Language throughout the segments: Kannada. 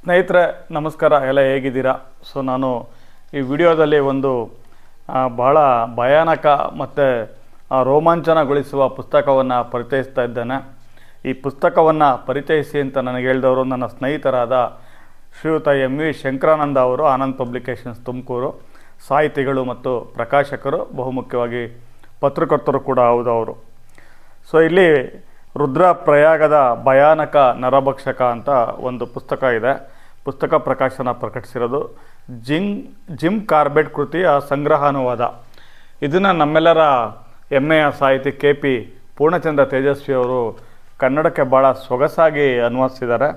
ಸ್ನೇಹಿತರೆ ನಮಸ್ಕಾರ, ಎಲ್ಲ ಹೇಗಿದ್ದೀರಾ? ನಾನು ಈ ವಿಡಿಯೋದಲ್ಲಿ ಒಂದು ಬಹಳ ಭಯಾನಕ ಮತ್ತು ರೋಮಾಂಚನಗೊಳಿಸುವ ಪುಸ್ತಕವನ್ನು ಪರಿಚಯಿಸ್ತಾ ಇದ್ದೇನೆ. ಈ ಪುಸ್ತಕವನ್ನು ಪರಿಚಯಿಸಿ ಅಂತ ನನಗೆ ಹೇಳಿದವರು ನನ್ನ ಸ್ನೇಹಿತರಾದ ಶ್ರೀಯುತ ಎಂ.ವಿ. ಶಂಕರಾನಂದ ಅವರು, ಆನಂದ್ ಪಬ್ಲಿಕೇಶನ್ಸ್ ತುಮಕೂರು, ಸಾಹಿತಿಗಳು ಮತ್ತು ಪ್ರಕಾಶಕರು, ಬಹುಮುಖ್ಯವಾಗಿ ಪತ್ರಕರ್ತರು ಕೂಡ ಹೌದು ಅವರು. ಇಲ್ಲಿ ರುದ್ರಪ್ರಯಾಗದ ಭಯಾನಕ ನರಭಕ್ಷಕ ಅಂತ ಒಂದು ಪುಸ್ತಕ ಇದೆ. ಪುಸ್ತಕ ಪ್ರಕಾಶನ ಪ್ರಕಟಿಸಿರೋದು ಜಿಮ್ ಕಾರ್ಬೆಟ್ ಕೃತಿಯ ಸಂಗ್ರಹಾನುವಾದ. ಇದನ್ನು ನಮ್ಮೆಲ್ಲರ ಹೆಮ್ಮೆಯ ಸಾಹಿತಿ KP ಪೂರ್ಣಚಂದ್ರ ತೇಜಸ್ವಿ ಅವರು ಕನ್ನಡಕ್ಕೆ ಭಾಳ ಸೊಗಸಾಗಿ ಅನ್ವಯಿಸಿದ್ದಾರೆ.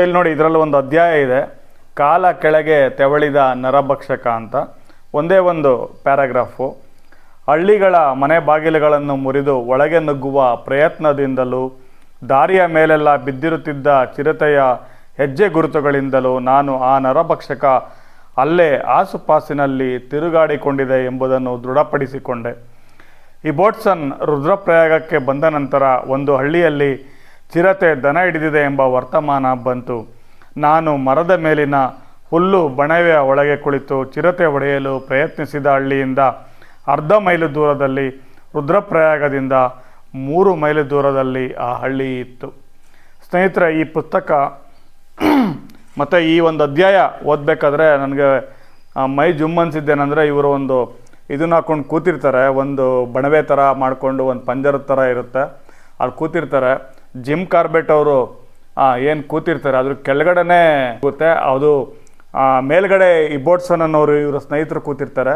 ಇಲ್ಲಿ ನೋಡಿ, ಇದರಲ್ಲಿ ಒಂದು ಅಧ್ಯಾಯ ಇದೆ, ಕಾಲ ಕೆಳಗೆ ತೆವಳಿದ ನರಭಕ್ಷಕ ಅಂತ. ಒಂದೇ ಒಂದು ಪ್ಯಾರಾಗ್ರಾಫು. ಹಳ್ಳಿಗಳ ಮನೆ ಬಾಗಿಲುಗಳನ್ನು ಮುರಿದು ಒಳಗೆ ನುಗ್ಗುವ ಪ್ರಯತ್ನದಿಂದಲೂ, ದಾರಿಯ ಮೇಲೆಲ್ಲ ಬಿದ್ದಿರುತ್ತಿದ್ದ ಚಿರತೆಯ ಹೆಜ್ಜೆ ಗುರುತುಗಳಿಂದಲೂ ನಾನು ಆ ನರಭಕ್ಷಕ ಅಲ್ಲೇ ಆಸುಪಾಸಿನಲ್ಲಿ ತಿರುಗಾಡಿಕೊಂಡಿದೆ ಎಂಬುದನ್ನು ದೃಢಪಡಿಸಿಕೊಂಡೆ. ಇಬೋಟ್ಸನ್ ರುದ್ರಪ್ರಯಾಗಕ್ಕೆ ಬಂದ ನಂತರ ಒಂದು ಹಳ್ಳಿಯಲ್ಲಿ ಚಿರತೆ ದನ ಹಿಡಿದಿದೆ ಎಂಬ ವರ್ತಮಾನ ಬಂತು. ನಾನು ಮರದ ಮೇಲಿನ ಹುಲ್ಲು ಬಣವೆಯ ಒಳಗೆ ಕುಳಿತು ಚಿರತೆ ಹೊಡೆಯಲು ಪ್ರಯತ್ನಿಸಿದ ಹಳ್ಳಿಯಿಂದ ಅರ್ಧ ಮೈಲು ದೂರದಲ್ಲಿ, ರುದ್ರಪ್ರಯಾಗದಿಂದ 3 ಮೈಲು ದೂರದಲ್ಲಿ ಆ ಹಳ್ಳಿ ಇತ್ತು. ಸ್ನೇಹಿತರೆ, ಈ ಪುಸ್ತಕ ಮತ್ತು ಈ ಒಂದು ಅಧ್ಯಾಯ ಓದಬೇಕಾದ್ರೆ ನನಗೆ ಮೈ ಜುಮ್ ಅನಿಸಿದ್ದೇನೆಂದರೆ, ಇವರು ಒಂದು ಇದನ್ನ ಹಾಕ್ಕೊಂಡು ಕೂತಿರ್ತಾರೆ, ಒಂದು ಬಣವೆ ಥರ ಮಾಡಿಕೊಂಡು, ಒಂದು ಪಂಜರದ ಥರ ಇರುತ್ತೆ, ಅಲ್ಲಿ ಕೂತಿರ್ತಾರೆ. ಜಿಮ್ ಕಾರ್ಬೆಟ್ ಅವರು ಏನು ಕೂತಿರ್ತಾರೆ ಅದ್ರ ಕೆಳಗಡೆನೇ ಕೂತೆ, ಅದು ಮೇಲ್ಗಡೆ ಇಬೋಟ್ಸನ್ ಅನ್ನೋರು ಇವರ ಸ್ನೇಹಿತರು ಕೂತಿರ್ತಾರೆ.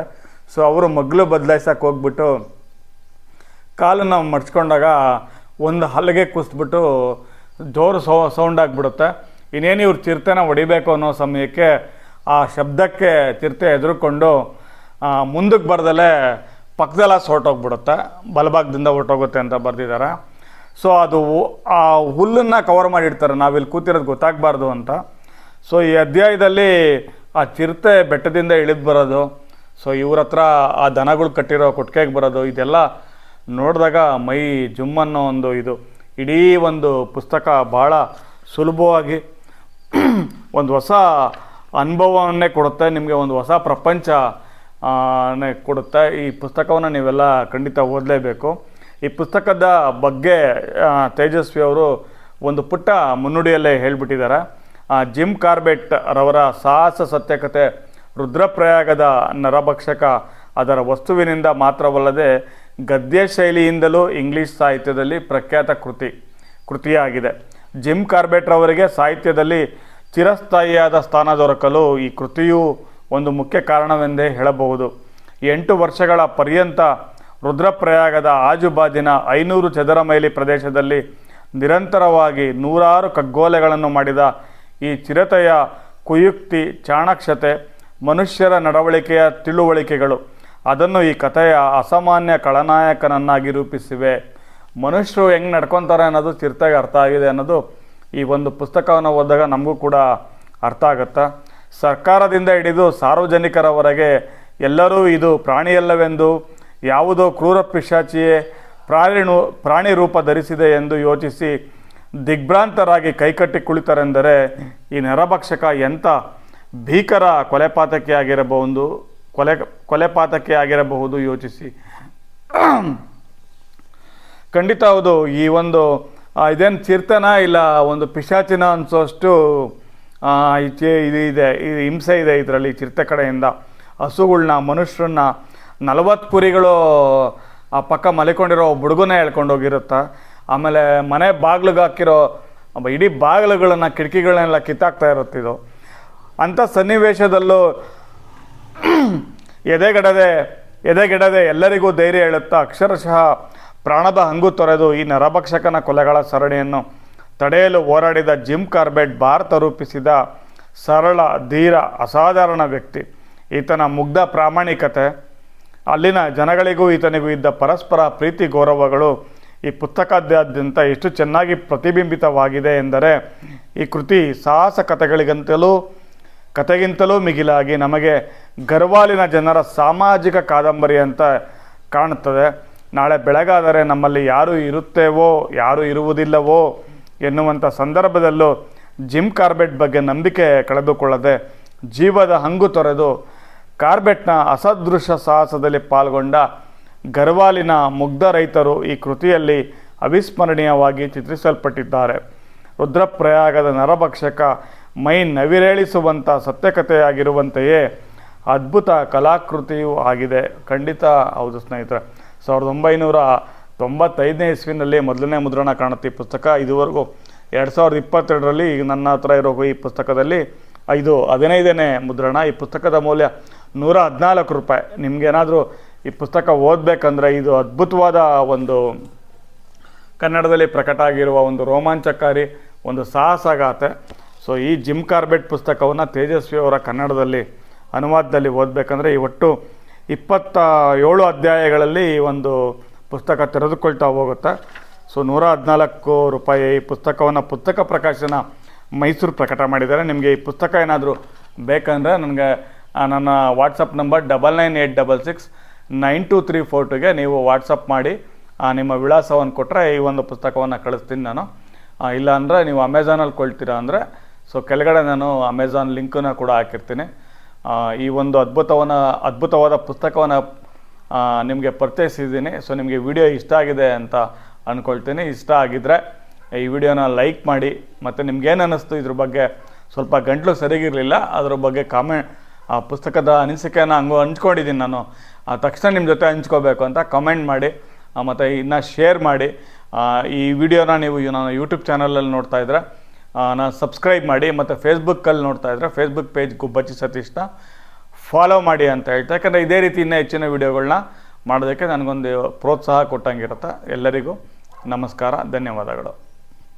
ಅವರು ಮಗ್ಲು ಬದಲಾಯಿಸಕ್ಕೆ ಹೋಗ್ಬಿಟ್ಟು ಕಾಲನ್ನು ಮಡ್ಚ್ಕೊಂಡಾಗ ಒಂದು ಹಲ್ಲಿಗೆ ಕುಸಿದ್ಬಿಟ್ಟು ಜೋರು ಸೌಂಡ್ ಆಗಿಬಿಡುತ್ತೆ. ಇನ್ನೇನು ಇವ್ರು ಚಿರತೆನ ಹೊಡಿಬೇಕು ಅನ್ನೋ ಸಮಯಕ್ಕೆ ಆ ಶಬ್ದಕ್ಕೆ ಚಿರತೆ ಎದುರುಕೊಂಡು ಮುಂದಕ್ಕೆ ಬರ್ದಲ್ಲೇ ಪಕ್ಕದೆಲ್ಲ ಹೊರಟೋಗ್ಬಿಡುತ್ತೆ, ಬಲಭಾಗದಿಂದ ಹೊರಟೋಗುತ್ತೆ ಅಂತ ಬರೆದಿದ್ದಾರೆ. ಅದು ಆ ಹುಲ್ಲನ್ನು ಕವರ್ ಮಾಡಿರ್ತಾರೆ, ನಾವಿಲ್ಲಿ ಕೂತಿರೋದು ಗೊತ್ತಾಗಬಾರ್ದು ಅಂತ. ಈ ಅಧ್ಯಾಯದಲ್ಲಿ ಆ ಚಿರತೆ ಬೆಟ್ಟದಿಂದ ಇಳಿದು ಬರೋದು, ಇವ್ರ ಹತ್ರ ಆ ದನಗಳು ಕಟ್ಟಿರೋ ಕೊಟ್ಟಿಗೆಗೆ ಬರೋದು, ಇದೆಲ್ಲ ನೋಡಿದಾಗ ಮೈ ಜುಮ್ಮನ್ನೋ ಒಂದು ಇದು. ಇಡೀ ಒಂದು ಪುಸ್ತಕ ಭಾಳ ಸುಲಭವಾಗಿ ಒಂದು ಹೊಸ ಅನುಭವವನ್ನೇ ಕೊಡುತ್ತೆ, ನಿಮಗೆ ಒಂದು ಹೊಸ ಪ್ರಪಂಚ ಕೊಡುತ್ತೆ. ಈ ಪುಸ್ತಕವನ್ನು ನೀವೆಲ್ಲ ಖಂಡಿತ ಓದಲೇಬೇಕು. ಈ ಪುಸ್ತಕದ ಬಗ್ಗೆ ತೇಜಸ್ವಿ ಅವರು ಒಂದು ಪುಟ್ಟ ಮುನ್ನುಡಿಯಲ್ಲೇ ಹೇಳಿಬಿಟ್ಟಿದ್ದಾರೆ. ಜಿಮ್ ಕಾರ್ಬೆಟ್ ರವರ ಸಾಹಸ ಸತ್ಯಕತೆ ರುದ್ರಪ್ರಯಾಗದ ನರಭಕ್ಷಕ ಅದರ ವಸ್ತುವಿನಿಂದ ಮಾತ್ರವಲ್ಲದೆ ಗದ್ಯ ಶೈಲಿಯಿಂದಲೂ ಇಂಗ್ಲೀಷ್ ಸಾಹಿತ್ಯದಲ್ಲಿ ಪ್ರಖ್ಯಾತ ಕೃತಿಯಾಗಿದೆ. ಜಿಮ್ ಕಾರ್ಬೆಟ್ ರವರಿಗೆ ಸಾಹಿತ್ಯದಲ್ಲಿ ಚಿರಸ್ಥಾಯಿಯಾದ ಸ್ಥಾನ ದೊರಕಲು ಈ ಕೃತಿಯು ಒಂದು ಮುಖ್ಯ ಕಾರಣವೆಂದೇ ಹೇಳಬಹುದು. 8 ವರ್ಷಗಳ ಪರ್ಯಂತ ರುದ್ರಪ್ರಯಾಗದ ಆಜುಬಾಜಿನ 500 ಚದರ ಮೈಲಿ ಪ್ರದೇಶದಲ್ಲಿ ನಿರಂತರವಾಗಿ 100 ಕಗ್ಗೋಲೆಗಳನ್ನು ಮಾಡಿದ ಈ ಚಿರತೆಯ ಕುಯುಕ್ತಿ, ಚಾಣಾಕ್ಷತೆ, ಮನುಷ್ಯರ ನಡವಳಿಕೆಯ ತಿಳುವಳಿಕೆಗಳು ಅದನ್ನು ಈ ಕಥೆಯ ಅಸಾಮಾನ್ಯ ಖಳನಾಯಕನನ್ನಾಗಿ ರೂಪಿಸಿವೆ. ಮನುಷ್ಯರು ಹೆಂಗೆ ನಡ್ಕೊತಾರೆ ಅನ್ನೋದು ಚಿರತೆಗೆ ಅರ್ಥ ಆಗಿದೆ ಅನ್ನೋದು ಈ ಒಂದು ಪುಸ್ತಕವನ್ನು ಓದಿದಾಗ ನಮಗೂ ಕೂಡ ಅರ್ಥ ಆಗುತ್ತೆ. ಸರ್ಕಾರದಿಂದ ಹಿಡಿದು ಸಾರ್ವಜನಿಕರವರೆಗೆ ಎಲ್ಲರೂ ಇದು ಪ್ರಾಣಿಯಲ್ಲವೆಂದು, ಯಾವುದೋ ಕ್ರೂರ ಪಿಶಾಚಿಯೇ ಪ್ರಾಣಿ ರೂಪ ಧರಿಸಿದೆ ಎಂದು ಯೋಚಿಸಿ ದಿಗ್ಭ್ರಾಂತರಾಗಿ ಕೈಕಟ್ಟಿ ಕುಳಿತರೆಂದರೆ ಈ ನರಭಕ್ಷಕ ಎಂಥ ಭೀಕರ ಕೊಲೆಪಾತಕಿಯಾಗಿರಬಹುದು ಯೋಚಿಸಿ. ಖಂಡಿತ ಹೌದು, ಈ ಒಂದು ಇದೇನು ಚಿರತೆನ ಇಲ್ಲ ಒಂದು ಪಿಶಾಚಿನ ಅನಿಸೋಷ್ಟು ಇದು ಹಿಂಸೆ ಇದೆ ಇದರಲ್ಲಿ. ಚಿರತೆ ಕಡೆಯಿಂದ ಹಸುಗಳನ್ನ, ಮನುಷ್ಯರನ್ನ, 40 ಕುರಿಗಳು ಆ ಪಕ್ಕ ಮಲಿಕೊಂಡಿರೋ ಬುಡುಗನೇ ಹೇಳ್ಕೊಂಡು ಹೋಗಿರುತ್ತೆ. ಆಮೇಲೆ ಮನೆ ಬಾಗಿಲಿಗೆ ಹಾಕಿರೋ ಇಡೀ ಬಾಗಿಲುಗಳನ್ನು, ಕಿಟಕಿಗಳನ್ನೆಲ್ಲ ಕಿತ್ತಾಕ್ತಾ ಇರುತ್ತಿದ್ದು. ಅಂಥ ಸನ್ನಿವೇಶದಲ್ಲೂ ಎದೆಗೆಡದೆ ಎಲ್ಲರಿಗೂ ಧೈರ್ಯ ಹೇಳುತ್ತಾ ಅಕ್ಷರಶಃ ಪ್ರಾಣದ ಹಂಗು ತೊರೆದು ಈ ನರಭಕ್ಷಕನ ಕೊಲೆಗಳ ಸರಣಿಯನ್ನು ತಡೆಯಲು ಹೋರಾಡಿದ ಜಿಮ್ ಕಾರ್ಬೆಟ್ ಭಾರತ ರೂಪಿಸಿದ ಸರಳ, ಧೀರ, ಅಸಾಧಾರಣ ವ್ಯಕ್ತಿ. ಈತನ ಮುಗ್ಧ ಪ್ರಾಮಾಣಿಕತೆ, ಅಲ್ಲಿನ ಜನಗಳಿಗೂ ಈತನಿಗೂ ಇದ್ದ ಪರಸ್ಪರ ಪ್ರೀತಿ ಗೌರವಗಳು ಈ ಪುಸ್ತಕದಾದ್ಯಂತ ಎಷ್ಟು ಚೆನ್ನಾಗಿ ಪ್ರತಿಬಿಂಬಿತವಾಗಿದೆ ಎಂದರೆ, ಈ ಕೃತಿ ಸಾಹಸ ಕಥೆಗಿಂತಲೂ ಮಿಗಿಲಾಗಿ ನಮಗೆ ಗರ್ವಾಲಿನ ಜನರ ಸಾಮಾಜಿಕ ಕಾದಂಬರಿ ಅಂತ ಕಾಣುತ್ತದೆ. ನಾಳೆ ಬೆಳಗಾದರೆ ನಮ್ಮಲ್ಲಿ ಯಾರು ಇರುತ್ತೇವೋ ಯಾರು ಇರುವುದಿಲ್ಲವೋ ಎನ್ನುವಂಥ ಸಂದರ್ಭದಲ್ಲೂ ಜಿಮ್ ಕಾರ್ಬೆಟ್ ಬಗ್ಗೆ ನಂಬಿಕೆ ಕಳೆದುಕೊಳ್ಳದೆ ಜೀವದ ಹಂಗು ತೊರೆದು ಕಾರ್ಬೆಟ್ನ ಅಸದೃಶ ಸಾಹಸದಲ್ಲಿ ಪಾಲ್ಗೊಂಡ ಗರ್ವಾಲಿನ ಮುಗ್ಧ ರೈತರು ಈ ಕೃತಿಯಲ್ಲಿ ಅವಿಸ್ಮರಣೀಯವಾಗಿ ಚಿತ್ರಿಸಲ್ಪಟ್ಟಿದ್ದಾರೆ. ರುದ್ರಪ್ರಯಾಗದ ನರಭಕ್ಷಕ ಮೈ ನವಿರೇಳಿಸುವಂಥ ಸತ್ಯಕಥೆಯಾಗಿರುವಂತೆಯೇ ಅದ್ಭುತ ಕಲಾಕೃತಿಯೂ ಆಗಿದೆ. ಖಂಡಿತ ಹೌದು ಸ್ನೇಹಿತರೆ. 1995ನೇ ಇಸ್ವಿನಲ್ಲಿ ಮೊದಲನೇ ಮುದ್ರಣ ಕಾಣುತ್ತೆ ಈ ಪುಸ್ತಕ. ಇದುವರೆಗೂ 2022ರಲ್ಲಿ ಈಗ ನನ್ನ ಹತ್ರ ಇರೋ ಈ ಪುಸ್ತಕದಲ್ಲಿ ಇದು 15ನೇ ಮುದ್ರಣ. ಈ ಪುಸ್ತಕದ ಮೌಲ್ಯ ₹114. ನಿಮಗೇನಾದರೂ ಈ ಪುಸ್ತಕ ಓದಬೇಕಂದ್ರೆ ಇದು ಅದ್ಭುತವಾದ ಒಂದು ಕನ್ನಡದಲ್ಲಿ ಪ್ರಕಟ ಆಗಿರುವ ಒಂದು ರೋಮಾಂಚಕಾರಿ ಒಂದು ಸಾಹಸಗಾಥೆ. ಸೊ ಈ ಜಿಮ್ ಕಾರ್ಬೆಟ್ ಪುಸ್ತಕವನ್ನು ತೇಜಸ್ವಿ ಅವರ ಕನ್ನಡದಲ್ಲಿ ಅನುವಾದದಲ್ಲಿ ಓದಬೇಕಂದ್ರೆ ಈ ಒಟ್ಟು 27 ಅಧ್ಯಾಯಗಳಲ್ಲಿ ಈ ಒಂದು ಪುಸ್ತಕ ತೆರೆದುಕೊಳ್ತಾ ಹೋಗುತ್ತೆ. ಸೊ ₹114 ಈ ಪುಸ್ತಕವನ್ನು ಪುಸ್ತಕ ಪ್ರಕಾಶನ ಮೈಸೂರು ಪ್ರಕಟ ಮಾಡಿದ್ದಾರೆ. ನಿಮಗೆ ಈ ಪುಸ್ತಕ ಏನಾದರೂ ಬೇಕಂದರೆ ನನಗೆ ನನ್ನ ವಾಟ್ಸಪ್ ನಂಬರ್ 9986692342ಗೆ ನೀವು ವಾಟ್ಸಪ್ ಮಾಡಿ ನಿಮ್ಮ ವಿಳಾಸವನ್ನು ಕೊಟ್ಟರೆ ಈ ಒಂದು ಪುಸ್ತಕವನ್ನು ಕಳಿಸ್ತೀನಿ ನಾನು. ಇಲ್ಲಾಂದರೆ ನೀವು ಅಮೆಝಾನಲ್ಲಿ ಕೊಳ್ತೀರಾ ಅಂದರೆ ಸೊ ಕೆಳಗಡೆ ನಾನು ಅಮೆಝಾನ್ ಲಿಂಕನ್ನು ಕೂಡ ಹಾಕಿರ್ತೀನಿ. ಈ ಒಂದು ಅದ್ಭುತವಾದ ಪುಸ್ತಕವನ್ನು ನಿಮಗೆ ಪರಿಚಯಿಸಿದ್ದೀನಿ. ಸೊ ನಿಮಗೆ ವಿಡಿಯೋ ಇಷ್ಟ ಆಗಿದೆ ಅಂತ ಅಂದ್ಕೊಳ್ತೀನಿ. ಇಷ್ಟ ಆಗಿದ್ದರೆ ಈ ವಿಡಿಯೋನ ಲೈಕ್ ಮಾಡಿ. ಮತ್ತು ನಿಮ್ಗೇನು ಅನ್ನಿಸ್ತು ಇದ್ರ ಬಗ್ಗೆ? ಸ್ವಲ್ಪ ಗಂಟಲು ಸರಿಗಿರಲಿಲ್ಲ, ಅದ್ರ ಬಗ್ಗೆ ಪುಸ್ತಕದ ಅನಿಸಿಕೆಯನ್ನು ಹಂಚ್ಕೊಂಡಿದ್ದೀನಿ ನಾನು. ತಕ್ಷಣ ನಿಮ್ಮ ಜೊತೆ ಹಂಚ್ಕೋಬೇಕು ಅಂತ ಕಮೆಂಟ್ ಮಾಡಿ ಮತ್ತು ಇನ್ನು ಶೇರ್ ಮಾಡಿ. ಈ ವಿಡಿಯೋನ ನೀವು ನಾನು ಯೂಟ್ಯೂಬ್ ಚಾನಲಲ್ಲಿ ನೋಡ್ತಾ ಇದ್ದರೆ ನಾನು ಸಬ್ಸ್ಕ್ರೈಬ್ ಮಾಡಿ. ಮತ್ತು ಫೇಸ್ಬುಕ್ಕಲ್ಲಿ ನೋಡ್ತಾ ಇದ್ದರೆ ಫೇಸ್ಬುಕ್ ಪೇಜ್ ಗುಬ್ಬಚ್ಚಿ ಸತೀಶ್ನ ಫಾಲೋ ಮಾಡಿ ಅಂತ ಹೇಳ್ತಾ. ಯಾಕಂದರೆ ಇದೇ ರೀತಿ ಇನ್ನೂ ಹೆಚ್ಚಿನ ವಿಡಿಯೋಗಳನ್ನ ಮಾಡೋದಕ್ಕೆ ನನಗೊಂದು ಪ್ರೋತ್ಸಾಹ ಕೊಟ್ಟಂಗಿರುತ್ತೆ. ಎಲ್ಲರಿಗೂ ನಮಸ್ಕಾರ, ಧನ್ಯವಾದಗಳು.